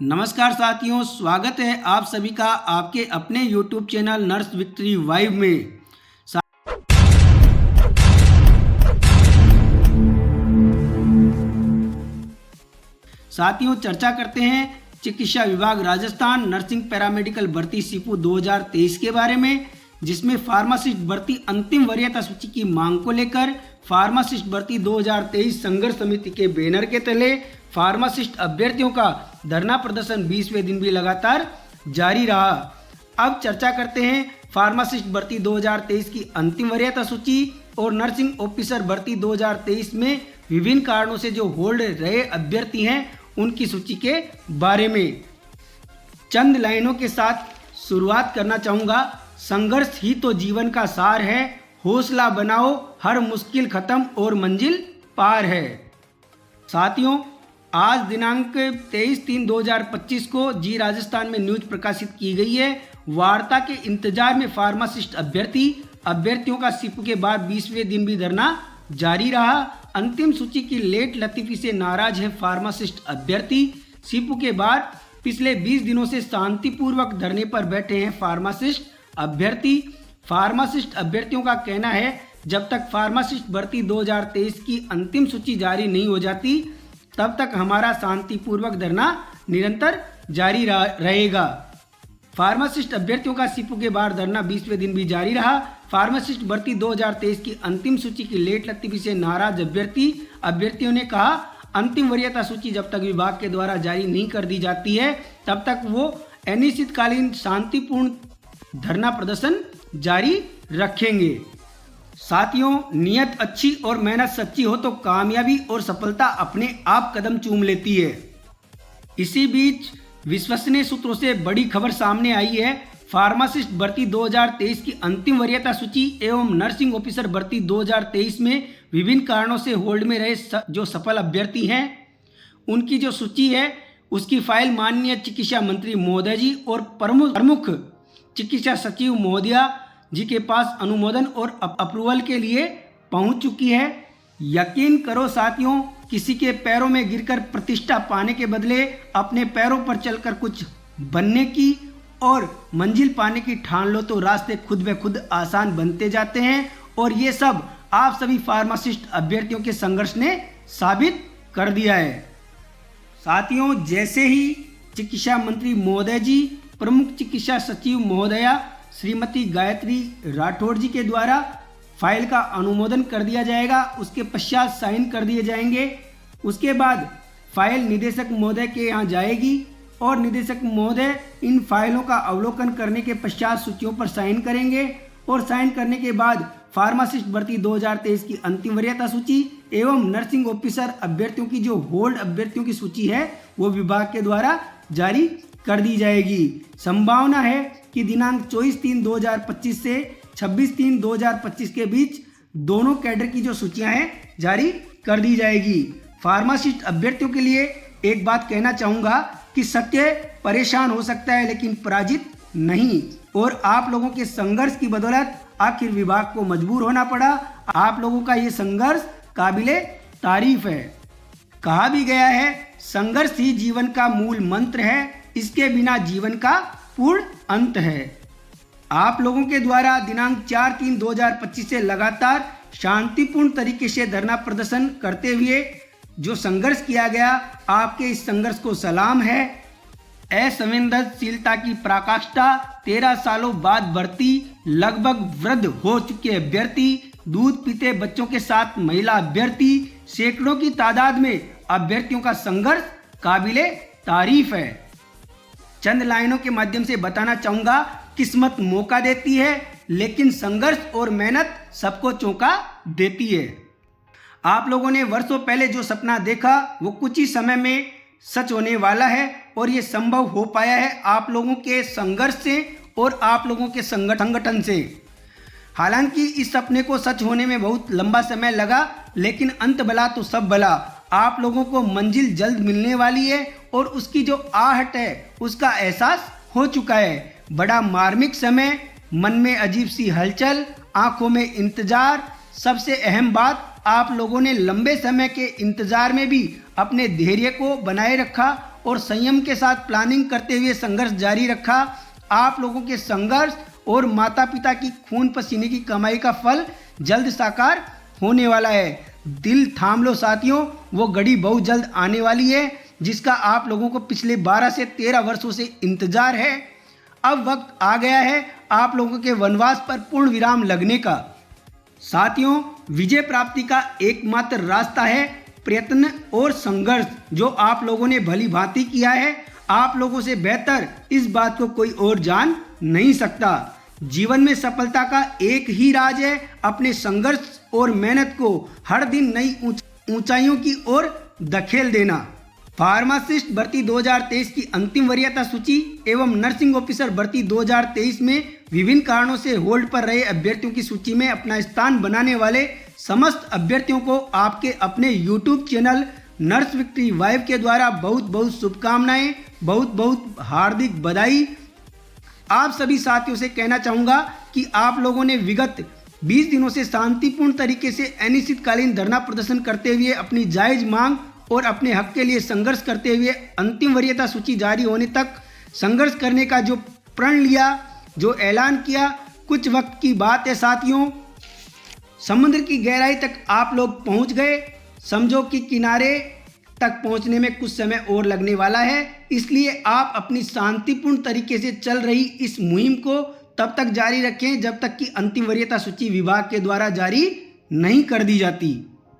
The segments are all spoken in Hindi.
नमस्कार साथियों, स्वागत है आप सभी का आपके अपने YouTube चैनल नर्स विक्ट्री वाइव में। साथियों, चर्चा करते हैं चिकित्सा विभाग राजस्थान नर्सिंग पैरामेडिकल भर्ती सीपू 2023 के बारे में, जिसमें फार्मासिस्ट भर्ती अंतिम वरीयता सूची की मांग को लेकर फार्मासिस्ट भर्ती 2023 संघर्ष समिति के बैनर के तले फार्मासिस्ट अभ्यर्थियों का धरना प्रदर्शन 20वें दिन भी लगातार जारी रहा। अब चर्चा करते हैं फार्मासिस्ट भर्ती 2023 की अंतिम वरीयता सूची और नर्सिंग ऑफिसर भर्ती 2023 में विभिन्न कारणों से जो होल्ड रहे अभ्यर्थी हैं उनकी सूची के बारे में। चंद लाइनों के साथ शुरुआत करना चाहूँगा। संघर्ष ही तो जीवन का सार है, हौसला बनाओ, हर मुश्किल खत्म और मंजिल पार है। साथियों, आज दिनांक 23/3/2025 को जी राजस्थान में न्यूज प्रकाशित की गई है। वार्ता के इंतजार में फार्मासिस्ट अभ्यर्थियों का सीपू के बाद 20वें दिन भी धरना जारी रहा। अंतिम सूची की लेट लतीफी से नाराज है फार्मासिस्ट अभ्यर्थी। सीपू के बाद पिछले 20 दिनों से शांतिपूर्वक धरने पर बैठे हैं फार्मासिस्ट अभ्यर्थी। फार्मासिस्ट अभ्यर्थियों का कहना है, जब तक फार्मासिस्ट भर्ती 2023 की अंतिम सूची जारी नहीं हो जाती तब तक हमारा शांतिपूर्वक धरना निरंतर जारी रहेगा। फार्मासिस्ट अभ्यर्थियों का सीपू के बाद धरना 20वें दिन भी जारी रहा। फार्मासिस्ट भर्ती 2023 की अंतिम सूची की लेट लतीफी से नाराज अभ्यर्थियों ने कहा, अंतिम वरीयता सूची जब तक विभाग के द्वारा जारी नहीं कर दी जाती है तब तक वो अनिश्चितकालीन शांतिपूर्ण धरना प्रदर्शन जारी रखेंगे। साथियों, नियत अच्छी और मेहनत सच्ची हो तो कामयाबी और सफलता अपने आप कदम चूम लेती है। इसी बीच विश्वसनीय सूत्रों से बड़ी खबर सामने आई है। फार्मासिस्ट भर्ती 2023 की अंतिम वरीयता सूची एवं नर्सिंग ऑफिसर भर्ती 2023 में विभिन्न कारणों से होल्ड में रहे जो सफल अभ्यर्थी हैं उनकी जो सूची है उसकी फाइल माननीय चिकित्सा मंत्री महोदय जी और प्रमुख चिकित्सा सचिव महोदया जी के पास अनुमोदन और अप्रूवल के लिए पहुंच चुकी है। यकीन करो साथियों, किसी के पैरों में गिरकर प्रतिष्ठा पाने के बदले अपने पैरों पर चलकर कुछ बनने की और मंजिल पाने की ठान लो तो रास्ते खुद ब खुद आसान बनते जाते हैं। और ये सब आप सभी फार्मासिस्ट अभ्यर्थियों के संघर्ष ने साबित कर दिया है। साथियों, जैसे ही चिकित्सा मंत्री महोदय जी, प्रमुख चिकित्सा सचिव महोदया श्रीमती गायत्री राठौड़ जी के द्वारा फाइल का अनुमोदन कर दिया जाएगा, उसके पश्चात साइन कर दिए जाएंगे। उसके बाद फाइल निदेशक महोदय के यहाँ जाएगी और निदेशक महोदय इन फाइलों का अवलोकन करने के पश्चात सूचियों पर साइन करेंगे और साइन करने के बाद फार्मासिस्ट भर्ती 2023 की अंतिम वरीयता सूची एवं नर्सिंग ऑफिसर अभ्यर्थियों की जो होल्ड अभ्यर्थियों की सूची है वो विभाग के द्वारा जारी कर दी जाएगी। संभावना है कि दिनांक 24/3/2025 से 26/3/2025 के बीच दोनों कैडर की जो सूचियां हैं जारी कर दी जाएगी। फार्मासिस्ट अभ्यर्थियों के लिए एक बात कहना चाहूँगा कि सत्य परेशान हो सकता है लेकिन पराजित नहीं, और आप लोगों के संघर्ष की बदौलत आखिर विभाग को मजबूर होना पड़ा। आप लोगों का ये संघर्ष काबिले तारीफ है। कहा भी गया है, संघर्ष ही जीवन का मूल मंत्र है, इसके बिना जीवन का पूर्ण अंत है। आप लोगों के द्वारा दिनांक 4/3/2025 से लगातार शांतिपूर्ण तरीके से धरना प्रदर्शन करते हुए जो संघर्ष किया गया, आपके इस संघर्ष को सलाम है। असंवेदनशीलता की पराकाष्ठा, 13 सालों बाद भर्ती, लगभग वृद्ध हो चुके अभ्यर्थी, दूध पीते बच्चों के साथ महिला अभ्यर्थी, सैकड़ों की तादाद में अभ्यर्थियों का संघर्ष काबिले तारीफ है। चंद लाइनों के माध्यम से बताना चाहूँगा, किस्मत मौका देती है लेकिन संघर्ष और मेहनत सबको चौंका देती है। आप लोगों ने वर्षों पहले जो सपना देखा वो कुछ ही समय में सच होने वाला है और ये संभव हो पाया है आप लोगों के संघर्ष से और आप लोगों के संगठन से। हालांकि इस सपने को सच होने में बहुत लंबा समय लगा, लेकिन अंत भला तो सब भला। आप लोगों को मंजिल जल्द मिलने वाली है और उसकी जो आहट है उसका एहसास हो चुका है। बड़ा मार्मिक समय, मन में अजीब सी हलचल, आंखों में इंतजार। सबसे अहम बात, आप लोगों ने लंबे समय के इंतजार में भी अपने धैर्य को बनाए रखा और संयम के साथ प्लानिंग करते हुए संघर्ष जारी रखा। आप लोगों के संघर्ष और माता पिता की खून पसीने की कमाई का फल जल्द साकार होने वाला है। दिल थाम लो साथियों, वो घड़ी बहुत जल्द आने वाली है जिसका आप लोगों को पिछले 12 से 13 वर्षों से इंतजार है। अब वक्त आ गया है आप लोगों के वनवास पर पूर्ण विराम लगने का। साथियों, विजय प्राप्ति का एकमात्र रास्ता है प्रयत्न और संघर्ष, जो आप लोगों ने भली भांति किया है। आप लोगों से बेहतर इस बात को कोई और जान नहीं सकता। जीवन में सफलता का एक ही राज है अपने संघर्ष और मेहनत को हर दिन नई ऊंचाइयों की ओर धकेल देना। फार्मासिस्ट भर्ती 2023 की अंतिम वरीयता सूची एवं नर्सिंग ऑफिसर भर्ती 2023 में विभिन्न कारणों से होल्ड पर रहे अभ्यर्थियों की सूची में अपना स्थान बनाने वाले समस्त अभ्यर्थियों को आपके अपने यूट्यूब चैनल नर्स विक्ट्री वाइव के द्वारा बहुत बहुत शुभकामनाएं, बहुत बहुत हार्दिक बधाई। आप सभी साथियों से कहना चाहूँगा कि आप लोगों ने विगत 20 दिनों से शांतिपूर्ण तरीके से अनिश्चितकालीन धरना प्रदर्शन करते हुए अपनी जायज मांग और अपने हक के लिए संघर्ष करते हुए अंतिम वरीयता सूची जारी होने तक संघर्ष करने का जो प्रण लिया, जो ऐलान किया, कुछ वक्त की बात है साथियों। समुद्र की गहराई तक आप लोग पहुंच गए। समझो कि किनारे तक पहुंचने में कुछ समय और लगने वाला है, इसलिए आप अपनी शांतिपूर्ण तरीके से चल रही इस मुहिम को तब तक जारी रखें जब तक कि अंतिम वरीयता सूची विभाग के द्वारा जारी नहीं कर दी जाती।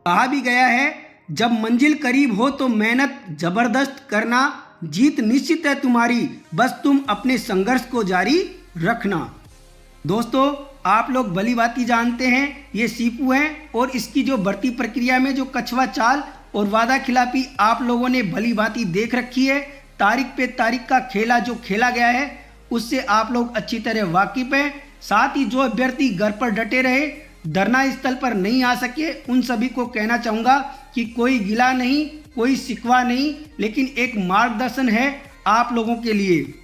कहा भी गया है, जब मंजिल करीब हो तो मेहनत जबरदस्त करना, जीत निश्चित है तुम्हारी, बस तुम अपने संघर्ष को जारी रखना। दोस्तों, आप लोग भली भांति जानते हैं ये सीपू है और इसकी जो भर्ती प्रक्रिया में जो कछवा चाल और वादा खिलाफी आप लोगों ने भली भांति देख रखी है। तारीख पे तारीख का खेला जो खेला गया है उससे आप लोग अच्छी तरह वाकिफ हैं। साथ ही जो अभ्यर्थी घर पर डटे रहे, धरना स्थल पर नहीं आ सके, उन सभी को कहना चाहूँगा कि कोई गिला नहीं, कोई शिकवा नहीं, लेकिन एक मार्गदर्शन है आप लोगों के लिए।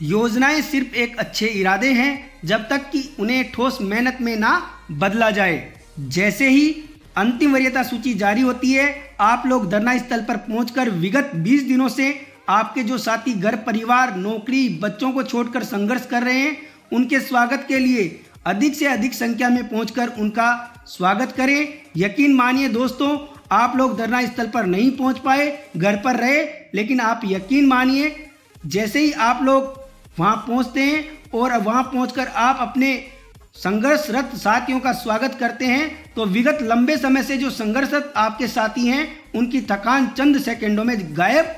योजनाएं सिर्फ एक अच्छे इरादे हैं जब तक कि उन्हें ठोस मेहनत में ना बदला जाए। जैसे ही अंतिम वरीयता सूची जारी होती है, आप लोग धरना स्थल पर पहुंचकर विगत 20 दिनों से आपके जो साथी घर परिवार, नौकरी, बच्चों को छोड़कर संघर्ष कर रहे हैं, उनके स्वागत के लिए अधिक से अधिक संख्या में पहुंचकर उनका स्वागत करें। यकीन मानिए दोस्तों, आप लोग धरना स्थल पर नहीं पहुंच पाए, घर पर रहे, लेकिन आप यकीन मानिए जैसे ही आप लोग वहां पहुंचते हैं और वहां पहुंचकर आप अपने संघर्षरत साथियों का स्वागत करते हैं तो विगत लंबे समय से जो संघर्षरत आपके साथी हैं उनकी थकान चंद सेकंडों में गायब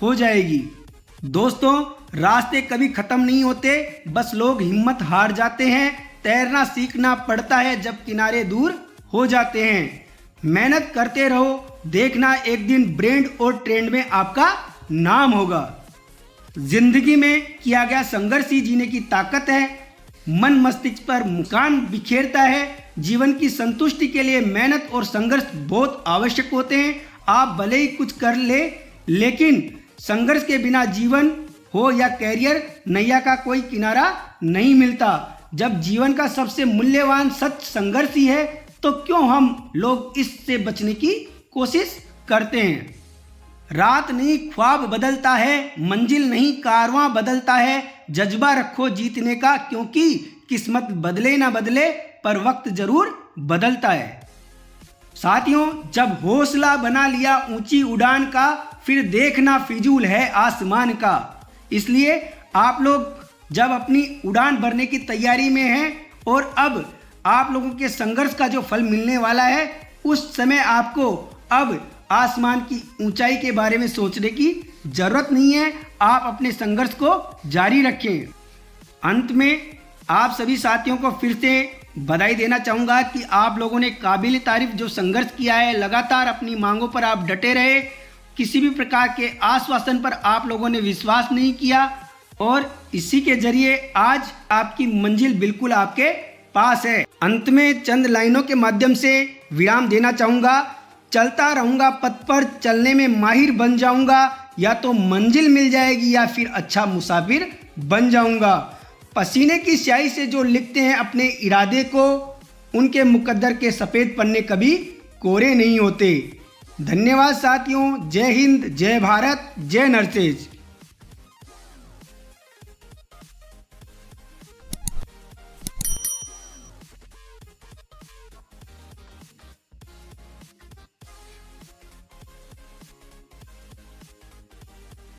हो जाएगी। दोस्तों, रास्ते कभी खत्म नहीं होते, बस लोग हिम्मत हार जाते हैं। तैरना सीखना पड़ता है जब किनारे दूर हो जाते हैं। मेहनत करते रहो, देखना एक दिन ब्रांड और ट्रेंड में आपका नाम होगा। जिंदगी में किया गया संघर्ष ही जीने की ताकत है। मन मस्तिष्क पर मुकान बिखेरता है। जीवन की संतुष्टि के लिए मेहनत और संघर्ष बहुत आवश्यक होते हैं। आप भले ही कुछ कर ले, लेकिन संघर्ष के बिना जीवन हो या कैरियर, नैया का कोई किनारा नहीं मिलता। जब जीवन का सबसे मूल्यवान सच संघर्ष ही है तो क्यों हम लोग इससे बचने की कोशिश करते हैं। रात नहीं ख्वाब बदलता है, मंजिल नहीं कारवां बदलता है। जज्बा रखो जीतने का, क्योंकि किस्मत बदले ना बदले पर वक्त जरूर बदलता है। साथियों, जब हौसला बना लिया ऊंची उड़ान का, फिर देखना फिजूल है आसमान का। इसलिए आप लोग जब अपनी उड़ान भरने की तैयारी में हैं और अब आप लोगों के संघर्ष का जो फल मिलने वाला है, उस समय आपको अब आसमान की ऊंचाई के बारे में सोचने की जरूरत नहीं है। आप अपने संघर्ष को जारी रखें। अंत में आप सभी साथियों को फिर से बधाई देना चाहूँगा कि आप लोगों ने काबिल तारीफ जो संघर्ष किया है, लगातार अपनी मांगों पर आप डटे रहे, किसी भी प्रकार के आश्वासन पर आप लोगों ने विश्वास नहीं किया और इसी के जरिए आज आपकी मंजिल बिल्कुल आपके पास है। अंत में चंद लाइनों के माध्यम से विराम देना चाहूँगा। चलता रहूँगा पथ पर, चलने में माहिर बन जाऊँगा, या तो मंजिल मिल जाएगी या फिर अच्छा मुसाफिर बन जाऊँगा। पसीने की स्याही से जो लिखते हैं अपने इरादे को, उनके मुकद्दर के सफ़ेद पन्ने कभी कोरे नहीं होते। धन्यवाद साथियों। जय हिंद, जय भारत, जय नर्सेज।